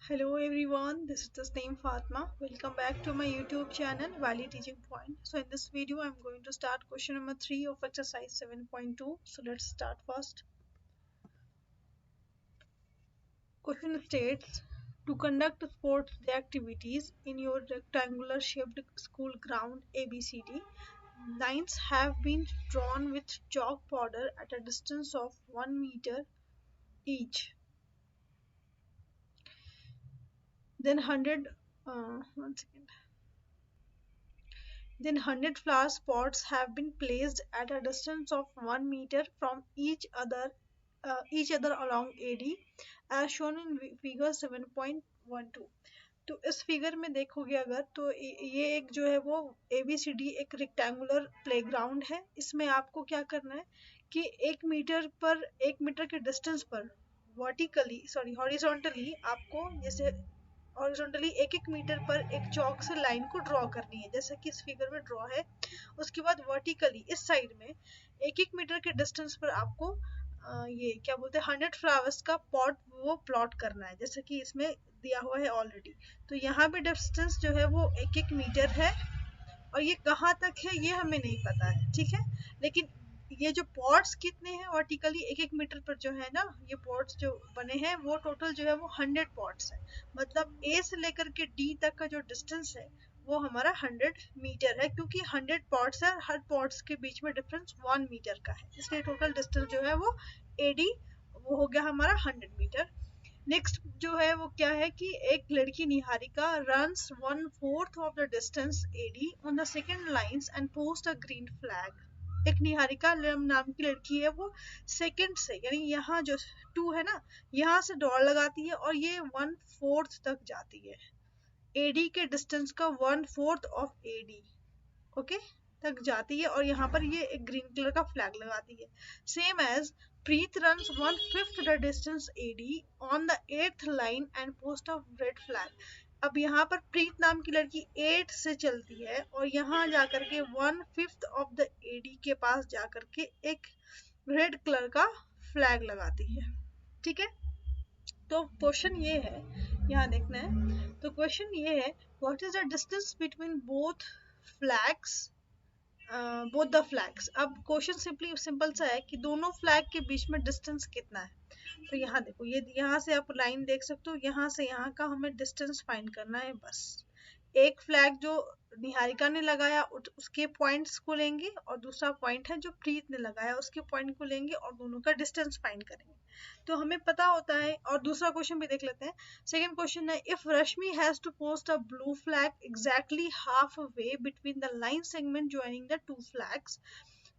Hello everyone, this is Tasneem Fatma. Welcome back to my YouTube channel Valley Teaching Point. So in this video I'm going to start question number 3 of exercise 7.2. So let's start first. Question states, to conduct sports day activities in your rectangular shaped school ground ABCD, lines have been drawn with chalk powder at a distance of 1 meter each. Then 100 flower pots have been placed at a distance of 1 meter from each other along AD as shown in figure 7.12. तो इस figure में देखोगे अगर तो ये एक जो है वो ABCD एक रेक्टेंगुलर प्लेग्राउंड है। इसमें आपको क्या करना है कि 1 मीटर के डिस्टेंस पर हॉरिजॉन्टली आपको जैसे हॉरिजॉन्टली 1-1 मीटर पर एक चौक से लाइन को ड्रॉ करनी है, जैसा कि इस फिगर में ड्रॉ है। उसके बाद वर्टिकली इस साइड में 1-1 मीटर के डिस्टेंस पर आपको ये क्या बोलते हैं 100 फ्लावर्स का पॉट वो प्लॉट करना है, जैसा कि इसमें दिया हुआ है ऑलरेडी। तो यहाँ पे डिस्टेंस जो है वो 1-1 मीटर है और ये कहाँ तक है ये हमें नहीं पता है, ठीक है। लेकिन ये जो पॉट्स कितने हैं वर्टिकली 1-1 मीटर पर जो है ना, ये पॉट्स जो बने हैं वो टोटल जो है वो 100 पॉट्स है। मतलब ए से लेकर के डी तक का जो डिस्टेंस है वो हमारा 100 मीटर है, क्योंकि 100 पॉट्स है, हर पॉट्स के बीच में डिफरेंस 1 मीटर का है, इसलिए टोटल डिस्टेंस जो है वो एडी वो हो गया हमारा 100 मीटर। नेक्स्ट जो है वो क्या है कि एक लड़की Niharika runs 1/4 of the distance AD on the second lines and post a green flag. एक निहारिका नाम की लड़की है, वो सेकंड से यानी यहाँ जो 2 है ना, यहाँ से दौड़ लगाती है और ये 1/4 तक जाती है, एडी के डिस्टेंस का 1/4 ऑफ एडी ओके तक जाती है और यहाँ पर ये एक ग्रीन कलर का फ्लैग लगाती है। Same as Preet runs 1/5 the distance AD on the 8th line and post a red flag। अब यहाँ पर प्रीत नाम की लड़की 8 से चलती है और यहाँ जाकर के 1/5 ऑफ द AD के पास जाकर के एक रेड कलर का फ्लैग लगाती है, ठीक है। तो क्वेश्चन ये है, यहाँ देखना है, तो क्वेश्चन ये है what is the distance between both flags both the flags. अब क्वेश्चन सिंपल सा है कि दोनों फ्लैग के बीच में डिस्टेंस कितना है। तो यहाँ देखो, ये यहाँ से आप लाइन देख सकते हो, यहाँ से यहाँ का हमें डिस्टेंस फाइंड करना है बस। एक फ्लैग जो निहारिका ने लगाया उसके पॉइंट्स को लेंगे और दूसरा पॉइंट है जो प्रीत ने लगाया उसके पॉइंट को लेंगे और दोनों का डिस्टेंस फाइंड करेंगे। तो हमें पता होता है। और दूसरा क्वेश्चन भी देख लेते हैं। सेकंड क्वेश्चन है if Rashmi has to post a blue flag exactly half way between the line segment joining the 2 flags,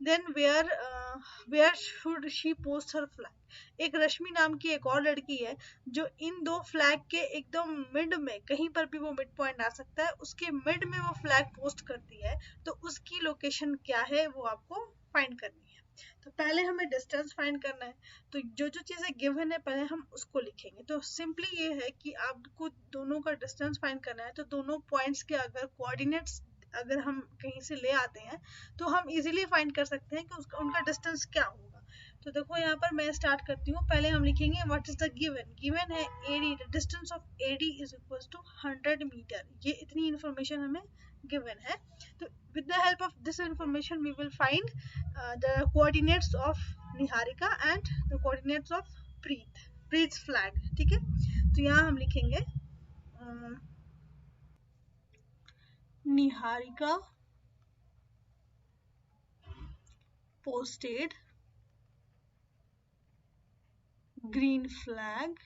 then where should she post her flag. एक रश्मि नाम की एक और लड़की है जो इन 2 फ्लैग के एकदम मिड में, कहीं पर भी वो मिड पॉइंट आ सकता है, उसके मिड में वो फ्लैग पोस्ट करती है, तो उसकी लोकेशन क्या है वो आपको फाइंड करनी है। तो पहले हमें डिस्टेंस फाइंड करना है, तो जो जो चीजें गिवन है पहले हम उसको लिखेंगे। तो सिंपली ये है कि आपको दोनों का डिस्टेंस फाइंड करना है, तो दोनों पॉइंट्स के अगर कोऑर्डिनेट्स अगर हम कहीं से ले आते हैं तो हम इजीली फाइंड कर सकते हैं कि उनका डिस्टेंस क्या होगा। तो देखो यहाँ पर मैं स्टार्ट करती हूँ। पहले हम लिखेंगे व्हाट इज द गिवन है AD, the distance of AD is equal to 100 metre. ये इतनी इंफॉर्मेशन हमें गिवन है। तो with the help of this information we will find the coordinates of Niharika and the coordinates of Preet's flag, ठीक है। तो यहाँ हम लिखेंगे Niharika posted green flag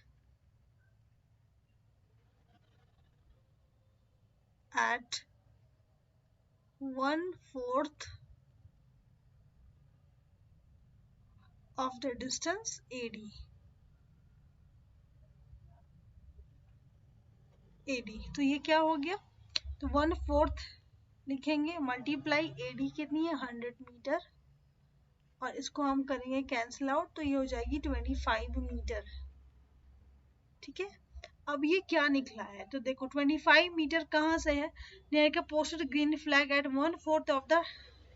at 1/4 of the distance AD। तो ये क्या हो गया, तो 1/4 लिखेंगे मल्टीप्लाई AD कितनी है 100 मीटर और इसको हम करेंगे कैंसिल आउट, तो ये हो जाएगी 25 मीटर, ठीक है। अब ये क्या निकला है, तो देखो 25 मीटर कहाँ से है, नियर का posted green flag at 1/4 of the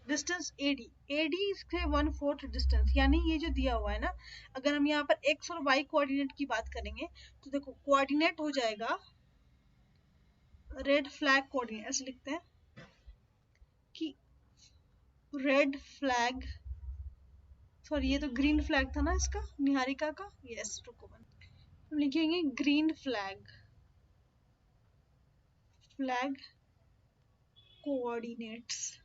distance AD, AD से 1/4 डिस्टेंस, यानी ये जो दिया हुआ है ना, अगर हम यहाँ पर x और y कोऑर्डिनेट की बात करेंगे तो देखो कोऑर्डिनेट हो जाएगा रेड फ्लैग कोऑर्डिनेट, ऐसे लिखते हैं कि रेड फ्लैग, सॉरी ये तो ग्रीन फ्लैग था ना इसका, निहारिका का, यस रुको हम लिखेंगे ग्रीन फ्लैग, फ्लैग कोऑर्डिनेट्स।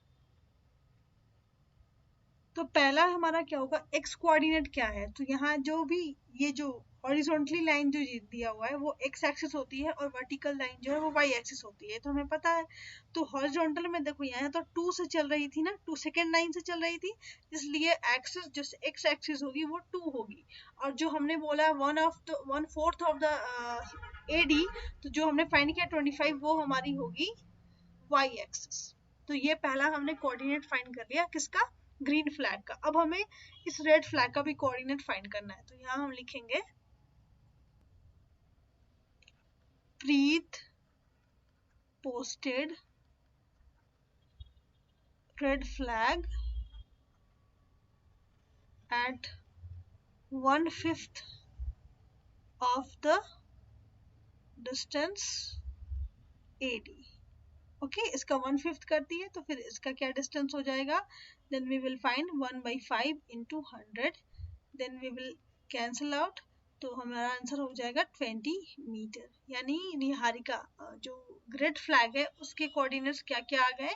तो पहला हमारा क्या होगा, एक्स कोऑर्डिनेट क्या है, तो यहाँ जो भी ये जो हॉरिजॉन्टली लाइन जो दिया हुआ है वो एक्स एक्सिस होती है और वर्टिकल लाइन जो है वो वाई एक्सिस होती है, तो हमें पता है। तो हॉरिजॉन्टल में देखो यहाँ तो 2 से चल रही थी ना, 2 सेकेंड लाइन से चल रही थी, इसलिए एक्सिस जो एक्स एक्सिस होगी वो 2 होगी। और जो हमने बोला 1/4 ऑफ द AD, तो जो हमने फाइंड किया 25, वो हमारी होगी वाई एक्सिस। तो ये पहला हमने कोऑर्डिनेट फाइंड कर लिया किसका, ग्रीन फ्लैग का। अब हमें इस रेड फ्लैग का भी कोऑर्डिनेट फाइंड करना है, तो यहाँ हम लिखेंगे Preet posted red flag at 1/5 of the distance AD। Okay इसका 1/5 कर दिए, तो फिर इसका क्या डिस्टेंस हो जाएगा, then we will find 1/5 into 100, then we will cancel out, तो हमारा आंसर हो जाएगा 20 मीटर। यानी निहारिका जो ग्रेड फ्लैग है उसके कोऑर्डिनेट्स क्या क्या आ गए,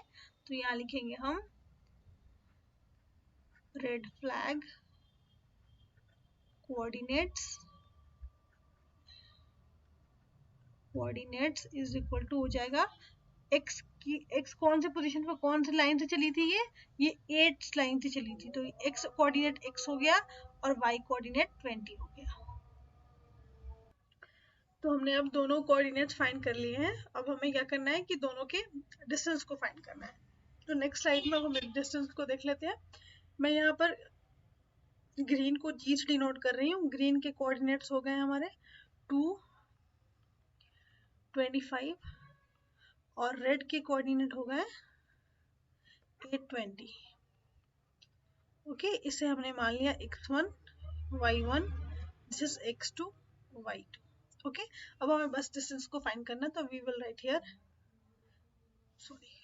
तो यहाँ लिखेंगे हम red flag coordinates is equal to हो जाएगा एक्स की, एक्स कौन से पोजीशन पर कौन सी लाइन से चली थी, ये 8 लाइन से चली थी, तो एक्स कोऑर्डिनेट x हो गया और y कोऑर्डिनेट 20 हो गया। तो हमने अब दोनों कोऑर्डिनेट्स फाइंड कर लिए हैं, अब हमें क्या करना है कि दोनों के डिस्टेंस को फाइंड करना है। तो नेक्स्ट स्लाइड में हम डिस्टेंस को देख लेते हैं। मैं यहाँ पर ग्रीन को जी से डिनोट कर रही हूँ, ग्रीन के कोऑर्डिनेट्स हो गए हमारे 2, 25 और रेड के कोऑर्डिनेट हो गए 820। ओके इसे हमने मान लिया x1 y1, this is x2 y2। Okay अब हमें बस डिस्टेंस को फाइंड करना है, तो we will write here, sorry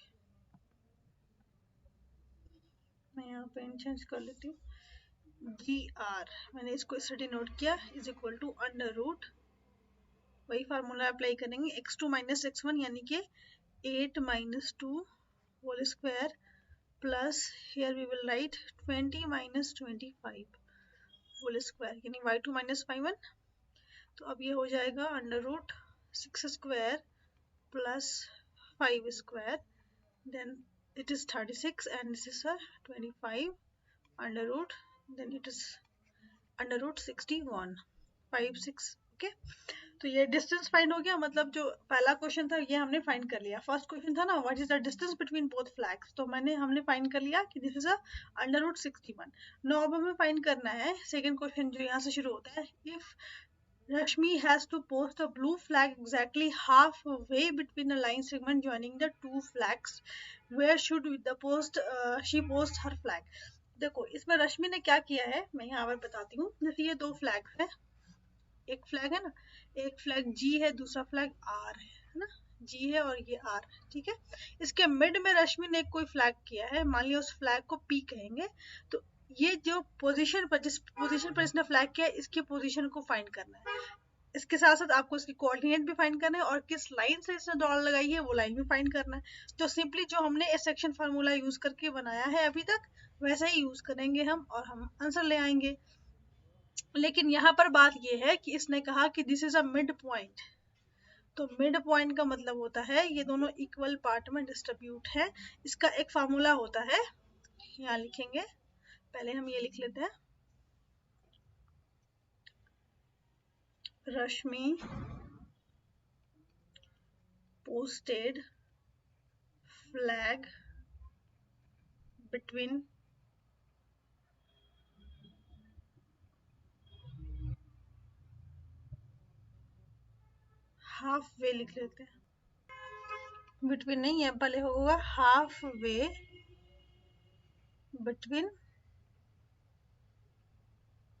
मैं यहाँ पे चेंज कर लेती हूँ, GR मैंने इसको इसे डिनोट किया is equal to under root, वही फार्मूला अप्लाई करेंगे, x2 माइनस x1 यानी कि 8 minus 2 whole square plus here we will write 20 minus 25 whole square, यानी y2 माइनस y1। तो अब ये हो जाएगा under root 6 square plus 5 square, then it is 36 and this is a 25 under root, then it is under root 61 5 6। Okay तो ये distance find हो गया, मतलब जो पहला क्वेश्चन था ये हमने फाइंड कर लिया। फर्स्ट क्वेश्चन था ना what is the distance between both flags, तो हमने फाइंड कर लिया कि this is a under root 61। No अब हमें फाइंड करना है सेकंड क्वेश्चन जो यहाँ से शुरू होता है, if Rashmi has to post a blue flag exactly halfway between the line segment joining the two flags. Where should she post her flag? देखो इसमें रश्मि ने क्या किया है मैं यहाँ पर बताती हूँ। जैसे ये दो फ्लैग है, एक फ्लैग है ना, एक फ्लैग G है, दूसरा फ्लैग R है ना, G है और ये R, ठीक है। इसके मिड में रश्मि ने कोई फ्लैग किया है, मान लिया उस फ्लैग को P कहेंगे। तो ये जो पोजीशन पर, जिस पोजीशन पर इसने फ्लैग किया इसकी पोजीशन को फाइंड करना है। इसके साथ साथ आपको इसकी कोऑर्डिनेट भी फाइंड करना है और किस लाइन से इसने दौड़ लगाई है वो लाइन भी फाइंड करना है। तो सिंपली जो हमने इस सेक्शन फार्मूला यूज करके बनाया है अभी तक वैसा ही यूज करेंगे हम और हम आंसर ले आएंगे। लेकिन यहाँ पर बात ये है कि इसने कहा कि this is a mid point, तो मिड पॉइंट का मतलब होता है ये दोनों इक्वल पार्ट में डिस्ट्रीब्यूट है। इसका एक फार्मूला होता है, यहाँ लिखेंगे, पहले हम ये लिख लेते हैं, रश्मि posted flag between half way लिख लेते हैं, बिटवीन नहीं है, पहले होगा half way between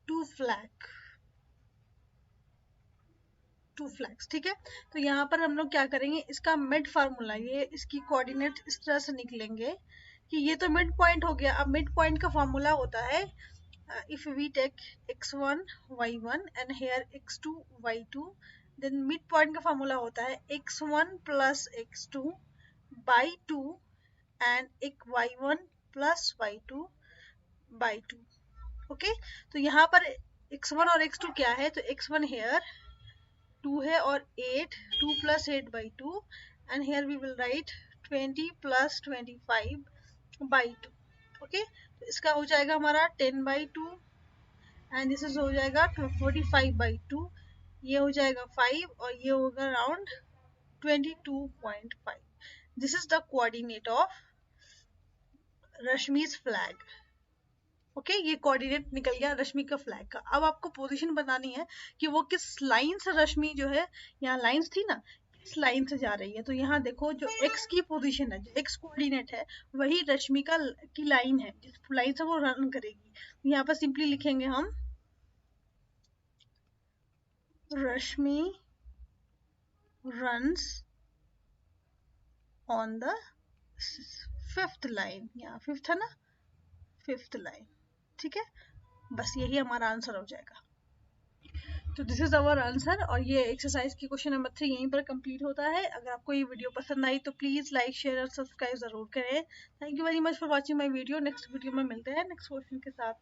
two flags, ठीक है। तो यहाँ पर हम लोग क्या करेंगे, इसका मिड फार्मूला, ये इसकी कोऑर्डिनेट इस तरह से निकलेंगे कि ये तो मिड पॉइंट हो गया। अब मिड पॉइंट का फार्मूला होता है if we take x1 y1 and here x2 y2, then midpoint का फार्मूला होता है x1 plus x2 by 2 and एक y1 plus y2 by 2। Okay, तो यहाँ पर x1 और x2 क्या है, तो x1 here 2 है और 8, 2 plus 8 by 2 and here we will write 20 plus 25 by 2। Okay, तो इसका हो जाएगा हमारा 10 by 2 एंड दिस हो जाएगा 45 by 2, ये हो जाएगा 5 और ये होगा around 22.5। This is the coordinate of Rashmi's flag. Okay, ये कोऑर्डिनेट निकल गया रश्मि का फ्लैग का। अब आपको पोजीशन बतानी है कि वो किस लाइन से रश्मि जो है, यहाँ लाइंस थी ना, किस लाइन से जा रही है। तो यहाँ देखो जो एक्स की पोजीशन है, जो एक्स कोऑर्डिनेट है, वही रश्मि का की लाइन है, जिस लाइन से वो रन करेगी। यहाँ पर सिंपली लिखेंगे हम रश्मि runs on the 5th line, यहाँ 5th है ना, 5th line, ठीक है। बस यही हमारा आंसर हो जाएगा। तो दिस इज अवर आंसर और ये एक्सरसाइज की क्वेश्चन नंबर 3 यहीं पर कंप्लीट होता है। अगर आपको ये वीडियो पसंद आई तो प्लीज लाइक शेयर और सब्सक्राइब जरूर करें। Thank you very much for watching my video. Next video में मिलते हैं नेक्स्ट क्वेश्चन के साथ।